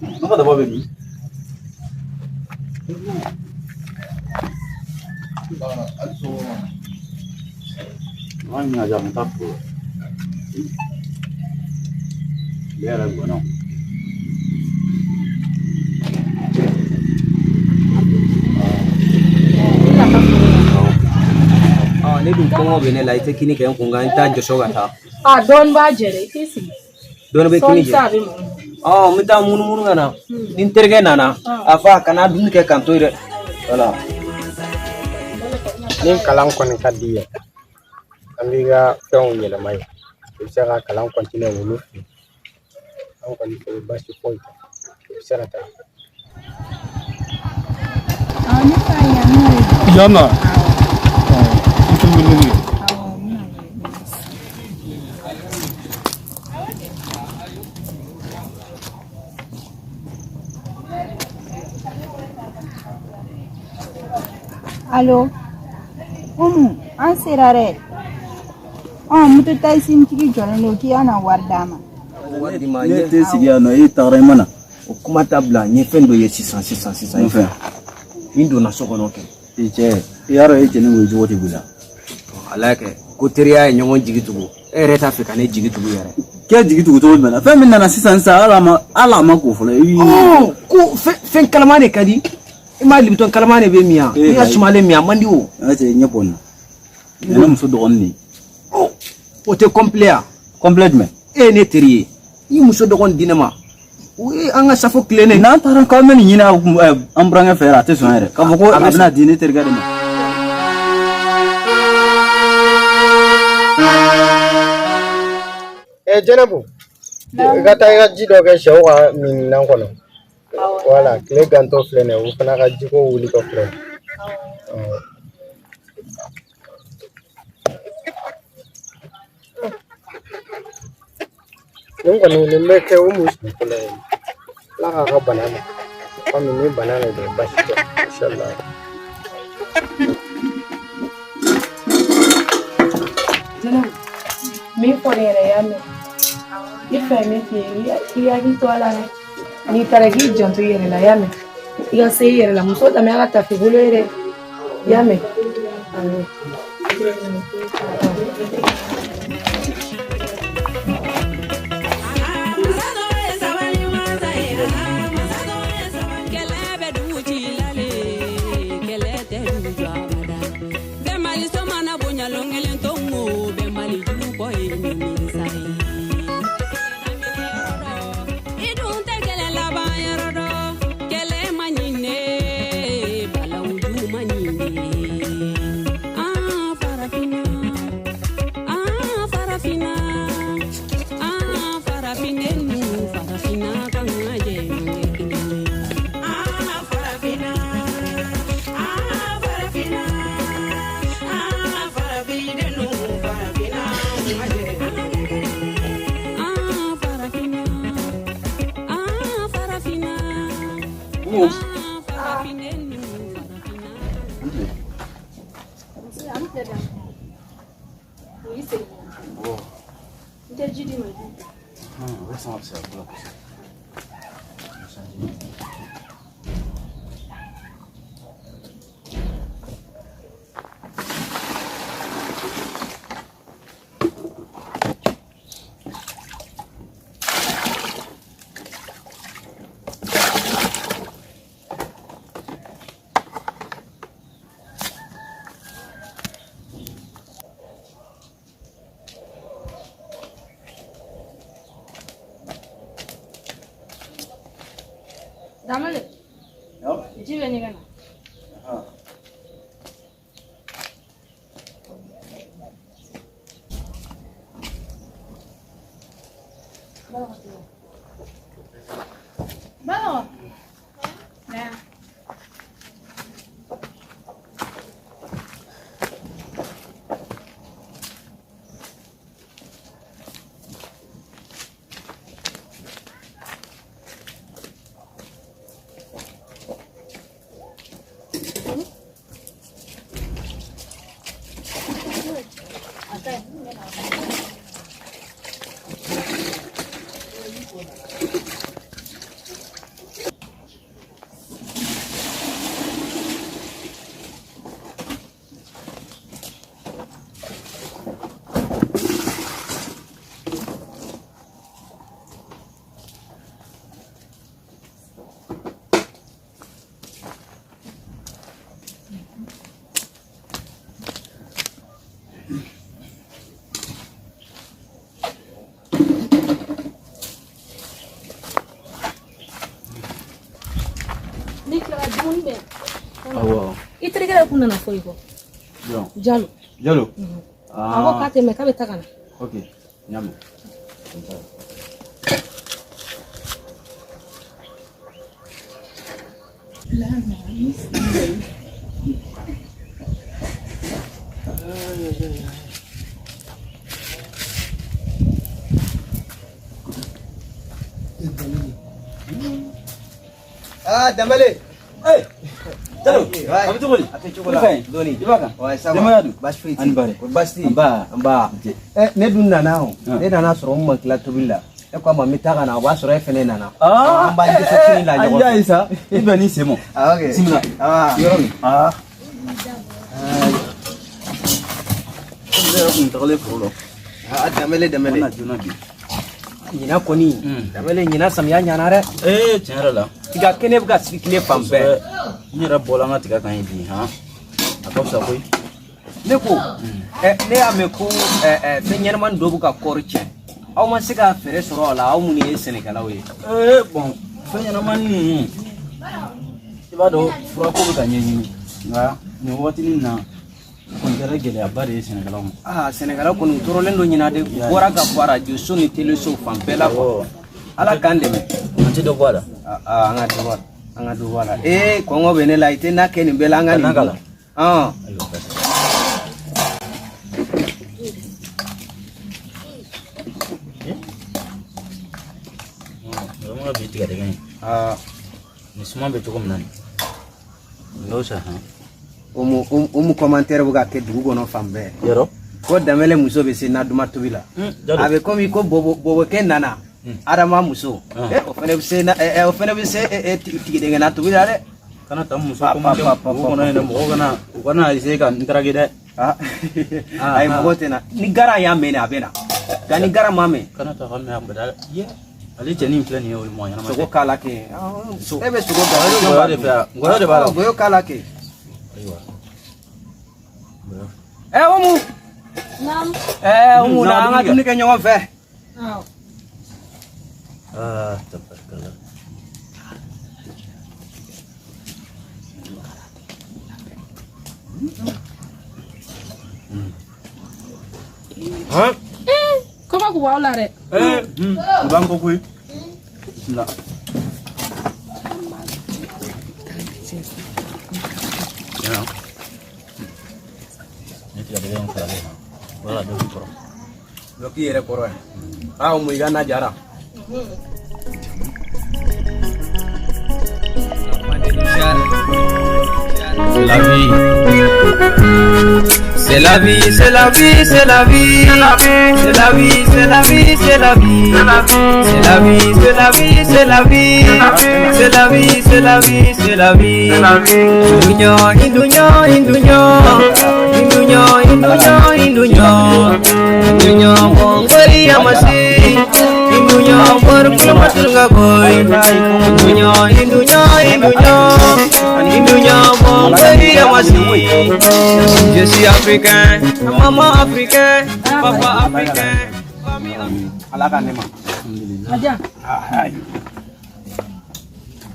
Apa dah bawa ni? Orang ni ajar minta apa? Biar aku nak. Ne dun kongo bene la ite kini kayan kunga ita joso gata don ba jere tisi don be kini je mita munu ngana din terge nana afa kana dun ke kanto ire wala nin kalan kɔni ka di ye an b'i ka fɛnw yɛlɛma ye i bɛ se ka kalan kɔntine olu fɛ an kɔni fɛ basi foyi tɛ i bɛ se ka taa ne fa yan Yana. Allo an sera dɛ moto taxi tigi jɔlen don k'i yana wari d'a ma Ne tɛ sigi yan nɔ e tagara i mana o kuma tabla nye fen do ye 600 fɛ min donna so kɔnɔ kɛ i cɛ i y'a dɔn e cɛ ni wo cogo tɛ bila ala kɛ ko teriya ye ɲɔgɔn jigi tugu e yɛrɛ t'a fɛ ka ne jigi tugu yɛrɛ kɛ jigi tugu cogo jumɛn na fɛn min nana sisan ala ma k'o fɔlɔ ko fɛn kalama de ka di i m'a libitɔn kalama de bɛ min yan i ka sumalen min yan man di o cɛ ɲɛ bɔ na ne muso dɔgɔnin nin o tɛ complet ya complet jumɛn e ye ne teri ye i muso dɔgɔnin di ne ma o ye an ka safo tile ne n'an taara k'an bɛ nin ɲini an burankɛ fɛ yɛrɛ a tɛ sɔn yɛrɛ k'a fɔ ko a bɛna di ne terikɛ de ma Jɛnɛbu i ka taa i ka ji dɔ kɛ sɛw ka minɛn kɔnɔ wala tile gantɔ filɛ nin ye u fana ka jiko wuli ka filɛ nin kɔni nin bɛ kɛ o musu fɔlɔ ye ala k'a ka bana ma kɔmi ni bana de don basi tɛ inshallah min fɔ de yɛrɛ y'a mɛn i fɛ min fɛ i hakili to a la dɛ n'i taara k'i janto i yɛrɛ la y'a mɛn i ka se i yɛrɛ la muso dama ka tafi bolo ye dɛ y'a mɛn Damale. Ja. Ji bɛ ɲɛgɛn na. Balo. Nah. Ni kila dumuni be. Awo. Itrigera kuna na foigo. Jalo. Jalo. Awo kate me kabe takana. Okay. Nyama. Dambale. Hey. Jalo. Apa tu boleh? Ate chokola. Doni. Dibakan. Wa sama. Jama yadu. Bashfiti. Anbare. Basti. Amba. Ne dunna nao. Ne nana soro mo kila tobilla. E ko ma mitaka na wa soro fene nana. Amba ndi sokini la nyago. Anja isa. Ibe ni semo. Okay. Simla. Yoromi. Ndero kuntakale folo. Dambale. Na juna bi. Nyina koni. Dambale nyina samya nyana re. Tiɲɛ la. Tiga kene buka sikile pambe. N yɛrɛ bɔla n ka tiga kan ye bi han. A ka fisa koyi. Ne ko ne y'a mɛn ko fɛn ɲɛnɛmani dɔ bɛ ka kɔɔri tiɲɛ. Aw ma se ka fɛɛrɛ sɔrɔ a la aw minnu ye sɛnɛkɛlaw ye. Bon fɛn ɲɛnamani ninnu i b'a dɔn furako bɛ ka ɲɛɲini nka nin waatinin na kɔni kɛra gɛlɛyaba de ye sɛnɛkɛlaw ma. Sɛnɛkɛlaw kɔni u tɔɔrɔlen don ɲina de u bɔra ka bɔ radio so ni télé so fan bɛɛ la quoi. Ala k'an dɛmɛ. An tɛ dɔ bɔ a la. An ka dɔ bɔ a la. An ka dɔ bɔ a la. Kɔngɔ bɛ ne la i tɛ n'a kɛ nin bɛɛ la an ka nin. Ka la. Mɔgɔ bi tigɛ dɛgɛ in. Ni suman bɛ cogo min na nin. N'o sa han. Umu commentaire bɛ ka kɛ dugu kɔnɔ fan bɛɛ. Yɔrɔ. Ko Dambale muso bɛ se na duma tobi la. A bɛ komi ko bobokɛ nana. Adama muso. O fana bɛ se tigɛdɛgɛ na tobi la dɛ. Kana taa muso commenter dugu kɔnɔ yen dɛ mɔgɔw kana u kana essayer ka n darage dɛ. Ayi mɔgɔ tɛ na ni gara y'a mɛn a bɛ na nka ni gara ma mɛn. Kana taa ka mɛn a bɛda dɛ. Ale cɛnin filɛ nin ye o ye mɔgɔ ɲɛnama tɛ. Sogo k'a la kɛ. E bɛ sogo Ngɔyɔ de fɛ yan. Ngɔyɔ de b'a la. Ngɔyɔ k'a la kɛ. Ayiwa. Umu. Umu na an ka dumuni kɛ ɲɔgɔn fɛ. Tabarikala. Comment ku b'aw la dɛ. U b'an ko koyi. Bismillah. Ne tigɛ dɛgɛ in faralen ma. Wala dɔ b'i kɔrɔ. Dɔ k'i yɛrɛ kɔrɔ ye. Umu i ka na jara. La vie, c'est la vie, c'est la vie, c'est la vie, c'est la vie, c'est la vie, c'est la vie, c'est la vie, c'est la vie, c'est la vie, c'est la vie, c'est la vie, c'est la vie. Indunyo, indunyo, indunyo, indunyo, indunyo, indunyo, indunyo, bongori amasi, indunyo, borku matunga boy, indunyo, indunyo, indunyo. Je suis africain, maman africain, papa africain. Ala ka ne ma. Aja.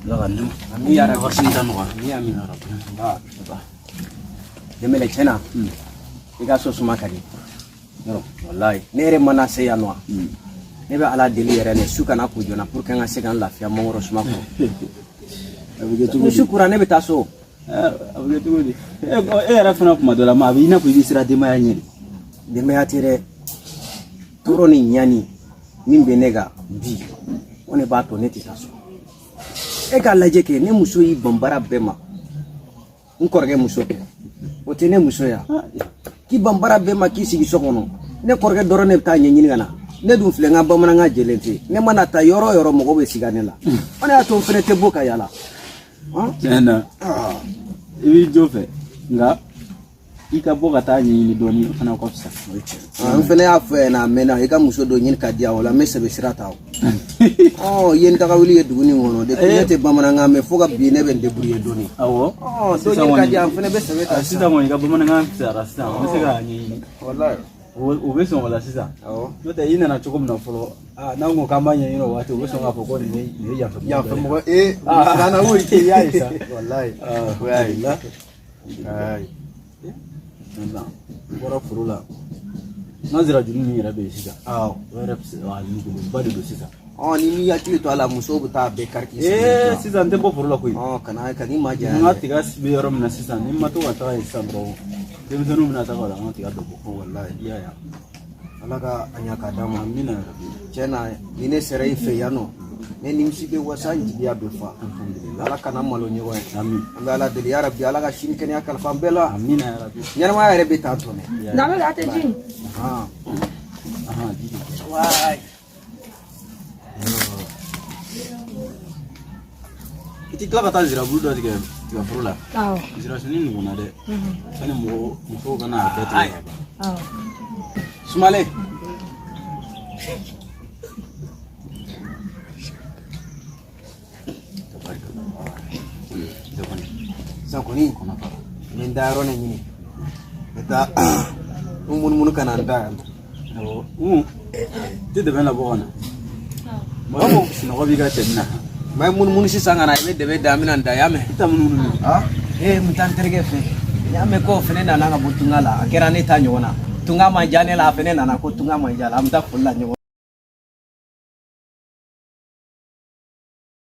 Ala ka ne ma. Ami yara Ka sin ta nɔgɔya. Ami. Dembele tiɲɛna i ka so suma ka di. Wallahi ne yɛrɛ mana se yan nɔ ne bɛ Ala deli yɛrɛ ne su kana ko joona pour que n ka se ka n lafiya mangoro suma kɔrɔ. Su kura ne bɛ taa so. A bɛ kɛ cogo di? E yɛrɛ fana kuma dɔ la ma a bɛ i n'a fɔ i bɛ siran denbaya ɲɛ de. Denbaya tɛ dɛ. Tɔɔrɔ ni ɲani min bɛ ne kan bi o ne b'a to ne tɛ taa so. E k'a lajɛ kɛ ne muso y'i ban baara bɛɛ ma. N kɔrɔkɛ muso tɛ. O tɛ ne muso ya. K'i ban baara bɛɛ ma k'i sigi so kɔnɔ. Ne kɔrɔkɛ dɔrɔn ne bɛ taa ɲɛɲini ka na. Ne dun filɛ n ka bamanankan jɛlen tɛ. Ne mana taa yɔrɔ o yɔrɔ mɔgɔ bɛ sigi ne la. O de y'a to n fana tɛ bɔ ka yaala. Tiɲɛ na i b'i jo fɛ nka i ka bɔ ka taa ɲɛɲini dɔɔni o fana ka fisa. N fana y'a fɔ yen a mɛnna i ka muso dɔ ɲini ka di o la n bɛ sɛbɛn sira ta o. I ye n taga wuli ye dugu nin kɔnɔ depuis ne tɛ bamanankan mɛn fo ka bi ne bɛ n débrouiller dɔɔni. Awɔ. Dɔ ɲini ka di n fana bɛ sɛbɛn ta. Sisan kɔni i ka bamanankan fisayara sisan n bɛ se k'a ɲɛɲini. Wallahi. o bɛ sɔn o la sisan n'o tɛ i nana cogo min na fɔlɔ n'an ko k'an b'a ɲɛɲini o waati o bɛ sɔn k'a fɔ ko nin ye yafa mɔgɔ siranna o ye y'a ye sa walayi o y'a ye la maintenant n bɔra foro la n'a sera juru min yɛrɛ bɛ yen sisan o yɛrɛ ba de don sisan ni min hakili to a la musow bɛ taa bɛɛ kari sisan n tɛ bɔ foro la koyi kan'i ma diya n ka tiga bɛ yɔrɔ min na sisan ni n ma to ka taga yen sisan dɔrɔn denmisɛnninw bɛna taga la n ka tiga dɔ bɔ walayi i y'a ye ala ka a ɲa k'a d'a ma amina tiɲɛ na ni ne sera i fɛ yan nɔ ne nimisi bɛ wasa n jigiya bɛ fa ala kana malo ɲɔgɔn ye amin an bɛ ala deli yarabi ala ka sini kɛnɛya kalifa an bɛɛ la amina yarabi ɲɛnamaya yɛrɛ bɛ taa tɔnɛ Dame la te jin. jigi waay i ti tila ka taa nsirabulu dɔ tigɛ tigaforo la Awɔ. nsirasuni nin kunna dɛ sani musow kana a bɛɛ tigɛ Awɔ. sumale sisan kɔni n bɛ n da yɔrɔ ne ɲini n bɛ taa n munumunu ka na n da yan tɛ dɛmɛ labɔ ka na mɔgɔ sunɔgɔ b'i ka cɛnin na n bɛ munumunu sisan ka na i bɛ dɛmɛ da n bɛna n da y'a mɛn i ta munumunu n taa n terikɛ fɛ y'a mɛn ko fɛnɛ nana ka bɔ tunga la a kɛra ne ta ɲɔgɔn na tunga man diya ne la a fɛnɛ nana ko tunga man diya la an bɛ taa foli la ɲɔgɔn